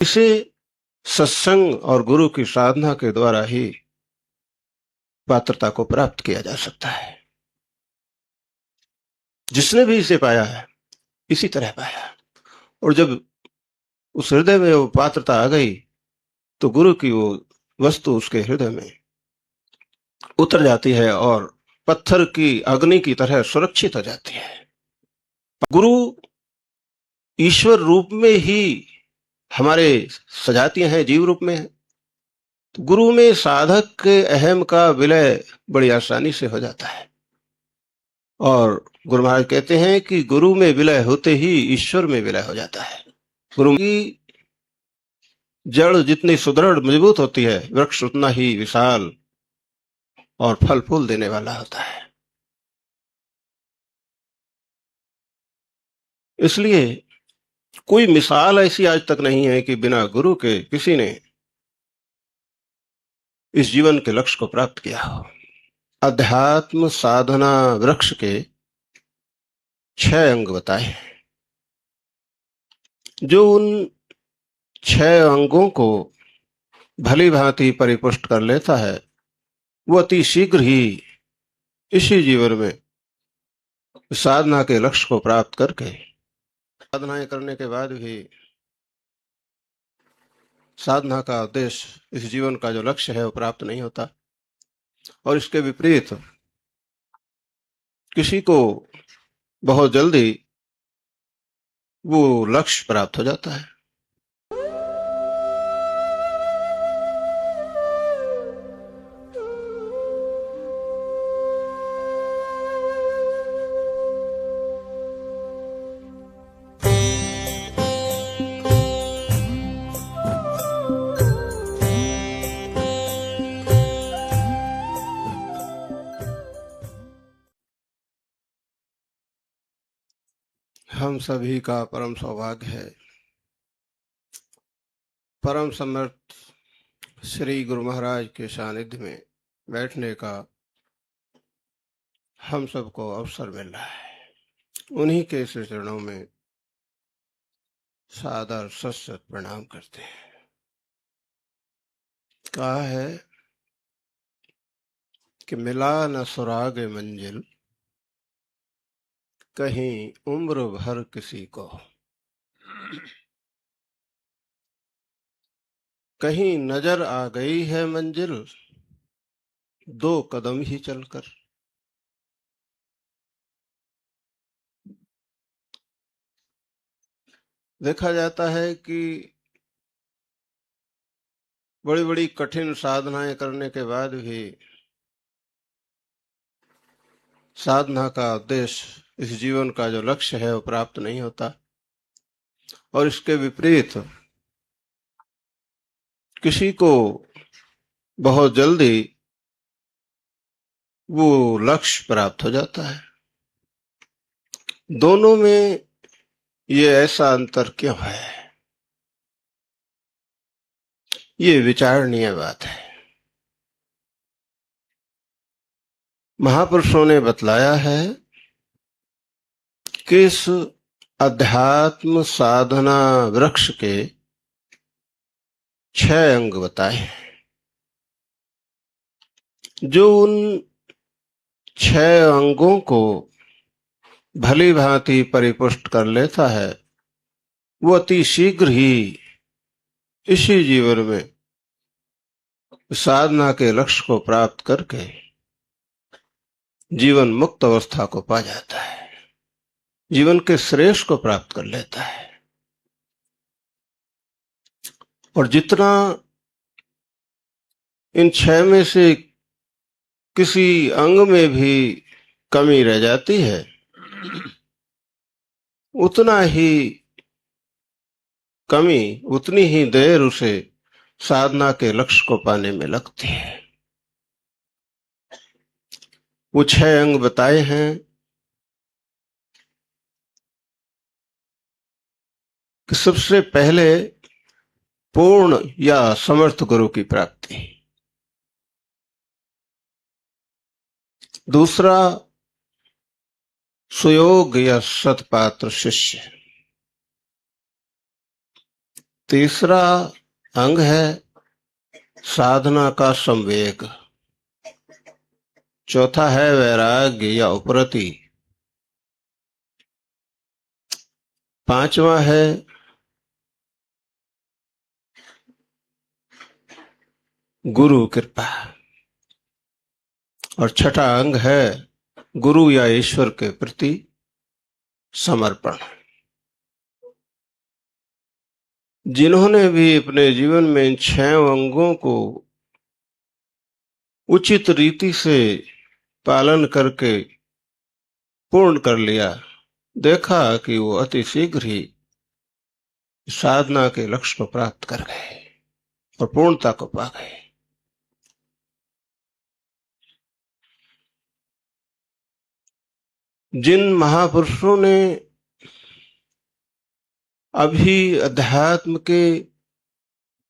इसे सत्संग और गुरु की साधना के द्वारा ही पात्रता को प्राप्त किया जा सकता है। जिसने भी इसे पाया है इसी तरह पाया, और जब उस हृदय में वो पात्रता आ गई तो गुरु की वो वस्तु उसके हृदय में उतर जाती है और पत्थर की अग्नि की तरह सुरक्षित हो जाती है। गुरु ईश्वर रूप में ही हमारे सजाती हैं, जीव रूप में है। तो गुरु में साधक के अहम का विलय बड़ी आसानी से हो जाता है, और गुरु महाराज कहते हैं कि गुरु में विलय होते ही ईश्वर में विलय हो जाता है। गुरु की जड़ जितनी सुदृढ़ मजबूत होती है, वृक्ष उतना ही विशाल और फल फूल देने वाला होता है। इसलिए कोई मिसाल ऐसी आज तक नहीं है कि बिना गुरु के किसी ने इस जीवन के लक्ष्य को प्राप्त किया हो। अध्यात्म साधना वृक्ष के 6 अंग बताए, जो उन 6 अंगों को भली भांति परिपुष्ट कर लेता है वो अति शीघ्र ही इसी जीवन में साधना के लक्ष्य को प्राप्त करके, साधनाएं करने के बाद भी साधना का उद्देश्य, इस जीवन का जो लक्ष्य है वो प्राप्त नहीं होता, और इसके विपरीत किसी को बहुत जल्दी वो लक्ष्य प्राप्त हो जाता है। हम सभी का परम सौभाग्य है परम समर्थ श्री गुरु महाराज के सानिध्य में बैठने का हम सबको अवसर मिल रहा है। उन्हीं के चरणों में सादर सत प्रणाम करते हैं। कहा है कि मिला न सुराग मंजिल, कहीं उम्र भर किसी को, कहीं नजर आ गई है मंजिल, 2 कदम ही चलकर। देखा जाता है कि बड़ी बड़ी कठिन साधनाएं करने के बाद भी साधना का उद्देश्य, इस जीवन का जो लक्ष्य है वो प्राप्त नहीं होता, और इसके विपरीत किसी को बहुत जल्दी वो लक्ष्य प्राप्त हो जाता है। दोनों में ये ऐसा अंतर क्यों है, ये विचारणीय बात है। महापुरुषों ने बतलाया है कि इस अध्यात्म साधना वृक्ष के 6 अंग बताए, जो उन 6 अंगों को भली भांति परिपुष्ट कर लेता है वो अति शीघ्र ही इसी जीवन में साधना के लक्ष्य को प्राप्त करके जीवन मुक्त अवस्था को पा जाता है, जीवन के श्रेष्ठ को प्राप्त कर लेता है। और जितना इन 6 में से किसी अंग में भी कमी रह जाती है, उतना ही कमी, उतनी ही देर उसे साधना के लक्ष्य को पाने में लगती है। वो 6 अंग बताए हैं कि सबसे पहले पूर्ण या समर्थ गुरु की प्राप्ति, दूसरा सुयोग या सतपात्र शिष्य, तीसरा अंग है साधना का संवेग। चौथा है वैराग्य या उपरति। पांचवा है गुरु कृपा। और छठा अंग है गुरु या ईश्वर के प्रति समर्पण। जिन्होंने भी अपने जीवन में इन 6 अंगों को उचित रीति से पालन करके पूर्ण कर लिया, देखा कि वो अति शीघ्र ही साधना के लक्ष्य को प्राप्त कर गए और पूर्णता को पा गए। जिन महापुरुषों ने अभी अध्यात्म के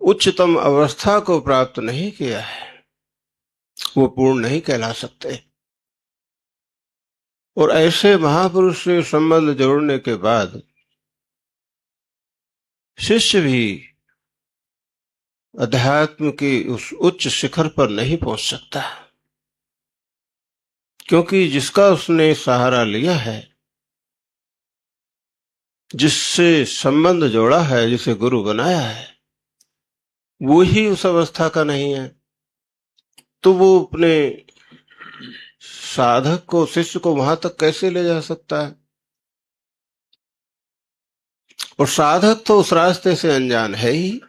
उच्चतम अवस्था को प्राप्त नहीं किया है, वो पूर्ण नहीं कहला सकते। और ऐसे महापुरुष से संबंध जोड़ने के बाद शिष्य भी अध्यात्म के उस उच्च शिखर पर नहीं पहुंच सकता, क्योंकि जिसका उसने सहारा लिया है, जिससे संबंध जोड़ा है, जिसे गुरु बनाया है, वो ही उस अवस्था का नहीं है, तो वो अपने साधक को, शिष्य को वहां तक कैसे ले जा सकता है? और साधक तो उस रास्ते से अनजान है ही।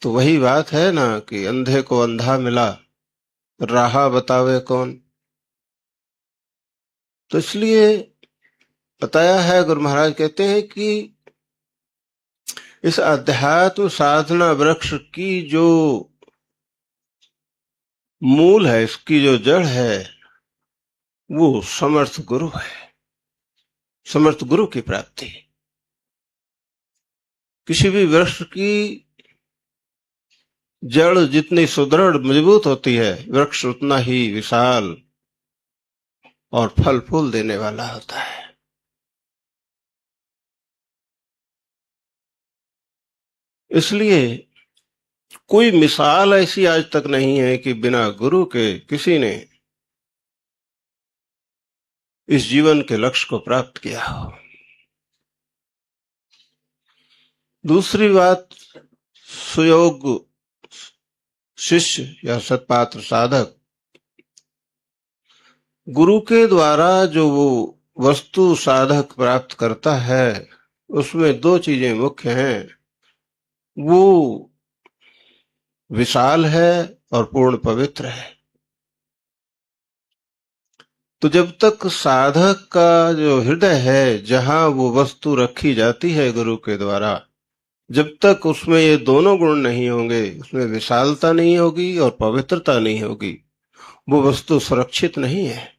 तो वही बात है ना कि अंधे को अंधा मिला, राह बतावे कौन। तो इसलिए बताया है, गुरु महाराज कहते हैं कि इस अध्यात्म साधना वृक्ष की जो मूल है, इसकी जो जड़ है, वो समर्थ गुरु है। समर्थ गुरु की प्राप्ति। किसी भी वृक्ष की जड़ जितनी सुदृढ़ मजबूत होती है, वृक्ष उतना ही विशाल और फल फूल देने वाला होता है। इसलिए कोई मिसाल ऐसी आज तक नहीं है कि बिना गुरु के किसी ने इस जीवन के लक्ष्य को प्राप्त किया हो। दूसरी बात, सुयोग शिष्य या सत्पात्र साधक गुरु के द्वारा जो वो वस्तु साधक प्राप्त करता है, उसमें 2 चीजें मुख्य हैं। वो विशाल है और पूर्ण पवित्र है। तो जब तक साधक का जो हृदय है, जहां वो वस्तु रखी जाती है गुरु के द्वारा, जब तक उसमें ये दोनों गुण नहीं होंगे, उसमें विशालता नहीं होगी और पवित्रता नहीं होगी, वो वस्तु सुरक्षित नहीं है।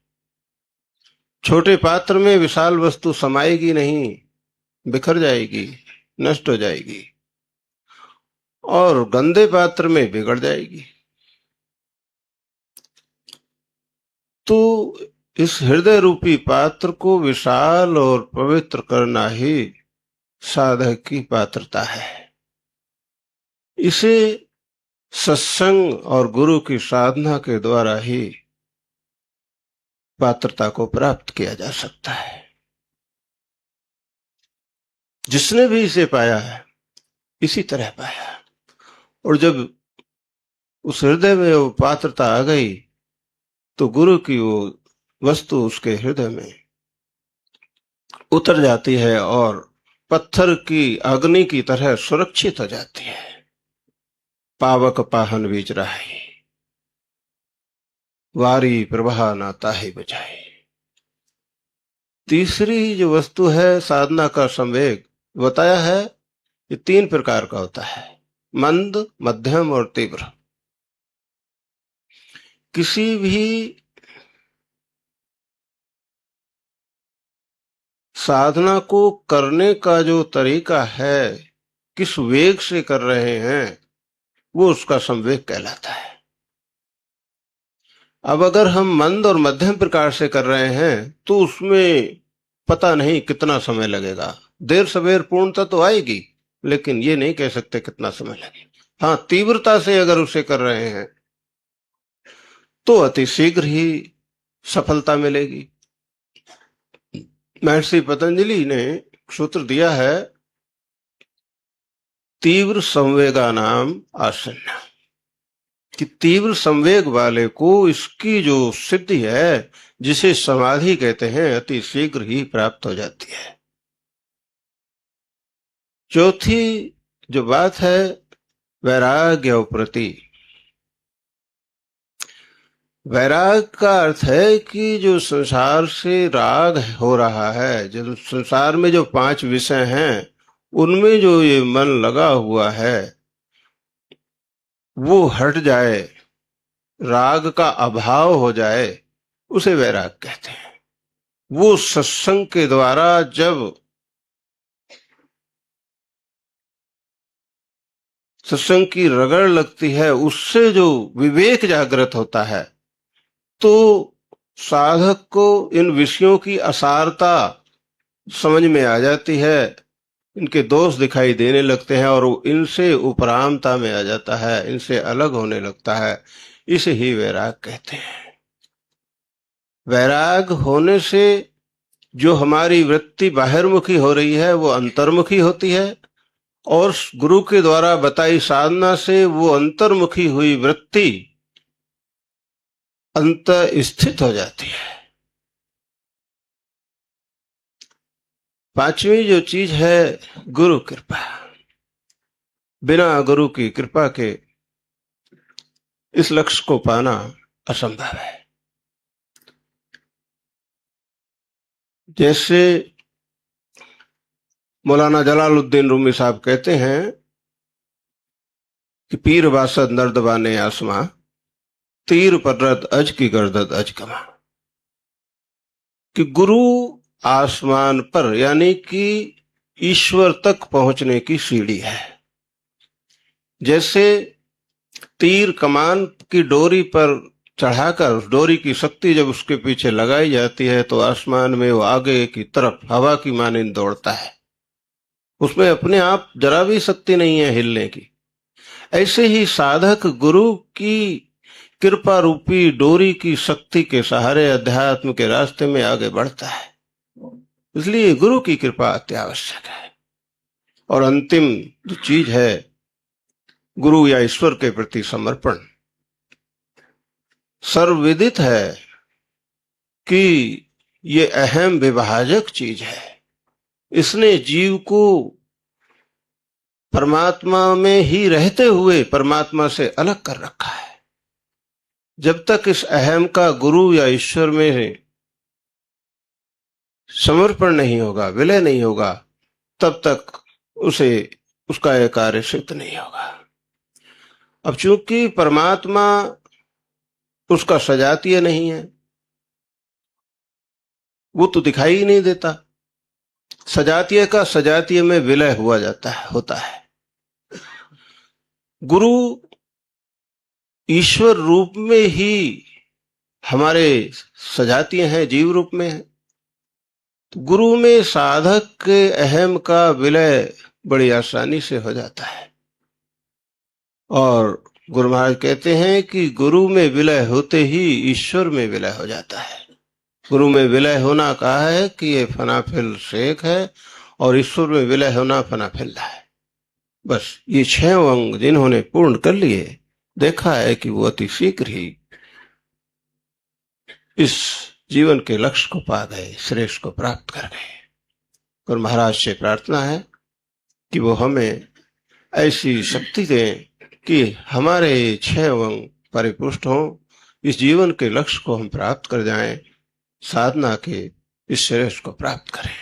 छोटे पात्र में विशाल वस्तु समाएगी नहीं, बिखर जाएगी, नष्ट हो जाएगी, और गंदे पात्र में बिगड़ जाएगी। तो इस हृदय रूपी पात्र को विशाल और पवित्र करना ही साधक की पात्रता है। इसे सत्संग और गुरु की साधना के द्वारा ही पात्रता को प्राप्त किया जा सकता है। जिसने भी इसे पाया है, इसी तरह पाया। और जब उस हृदय में वो पात्रता आ गई, तो गुरु की वो वस्तु उसके हृदय में उतर जाती है और पत्थर की अग्नि की तरह सुरक्षित हो जाती है। पावक पाहन बीज राही, वारी प्रवाह ना ताहि बजाए। तीसरी जो वस्तु है साधना का संवेग, बताया है ये 3 प्रकार का होता है, मंद, मध्यम और तीव्र। किसी भी साधना को करने का जो तरीका है, किस वेग से कर रहे हैं, वो उसका संवेग कहलाता है। अब अगर हम मंद और मध्यम प्रकार से कर रहे हैं, तो उसमें पता नहीं कितना समय लगेगा, देर सवेर पूर्णता तो आएगी, लेकिन ये नहीं कह सकते कितना समय लगे। हाँ, तीव्रता से अगर उसे कर रहे हैं तो अति शीघ्र ही सफलता मिलेगी। महर्षि पतंजलि ने सूत्र दिया है, तीव्र संवेगा नाम आसन्न, कि तीव्र संवेग वाले को इसकी जो सिद्धि है, जिसे समाधि कहते हैं, अति शीघ्र ही प्राप्त हो जाती है। चौथी जो बात है, वैराग्य प्रति। वैराग का अर्थ है कि जो संसार से राग हो रहा है, जो संसार में जो 5 विषय हैं, उनमें जो ये मन लगा हुआ है वो हट जाए, राग का अभाव हो जाए, उसे वैराग कहते हैं। वो सत्संग के द्वारा जब सत्संग की रगड़ लगती है, उससे जो विवेक जागृत होता है, तो साधक को इन विषयों की असारता समझ में आ जाती है, इनके दोष दिखाई देने लगते हैं और वो इनसे उपरामता में आ जाता है, इनसे अलग होने लगता है। इसे ही वैराग कहते हैं। वैराग होने से जो हमारी वृत्ति बाहिर्मुखी हो रही है वो अंतर्मुखी होती है, और गुरु के द्वारा बताई साधना से वो अंतर्मुखी हुई वृत्ति अंत स्थित हो जाती है। 5वीं जो चीज है, गुरु कृपा। बिना गुरु की कृपा के इस लक्ष्य को पाना असंभव है। जैसे मौलाना जलालुद्दीन रूमी साहब कहते हैं कि पीर बासद नर्दबाने आसमां, तीर पर्रत अज की गर्दद अज कमा, कि गुरु आसमान पर यानी कि ईश्वर तक पहुंचने की सीढ़ी है। जैसे तीर कमान की डोरी पर चढ़ाकर उस डोरी की शक्ति जब उसके पीछे लगाई जाती है तो आसमान में वो आगे की तरफ हवा की मानिंद दौड़ता है, उसमें अपने आप जरा भी शक्ति नहीं है हिलने की। ऐसे ही साधक गुरु की कृपा रूपी डोरी की शक्ति के सहारे अध्यात्म के रास्ते में आगे बढ़ता है। इसलिए गुरु की कृपा अत्यावश्यक है। और अंतिम जो चीज है, गुरु या ईश्वर के प्रति समर्पण। सर्वविदित है कि ये अहम विभाजक चीज है। इसने जीव को परमात्मा में ही रहते हुए परमात्मा से अलग कर रखा है। जब तक इस अहम का गुरु या ईश्वर में समर्पण नहीं होगा, विलय नहीं होगा, तब तक उसका यह कार्य सिद्ध नहीं होगा। अब चूंकि परमात्मा उसका सजातीय नहीं है, वो तो दिखाई ही नहीं देता, सजातीय का सजातीय में विलय होता है। गुरु ईश्वर रूप में ही हमारे सजातीय हैं, जीव रूप में है। तो गुरु में साधक के अहम का विलय बड़ी आसानी से हो जाता है। और गुरु महाराज कहते हैं कि गुरु में विलय होते ही ईश्वर में विलय हो जाता है। गुरु में विलय होना कहा है कि ये फनाफिल शेख है, और ईश्वर में विलय होना फनाफिल्ला है। बस ये 6 अंग जिन्होंने पूर्ण कर लिए, देखा है कि वो अति शीघ्र ही इस जीवन के लक्ष्य को पा गए, श्रेष्ठ को प्राप्त कर गए। गुरु महाराज से प्रार्थना है कि वो हमें ऐसी शक्ति दें कि हमारे 6 अंग परिपुष्ट हों, इस जीवन के लक्ष्य को हम प्राप्त कर जाएं, साधना के इस श्रेष्ठ को प्राप्त करें।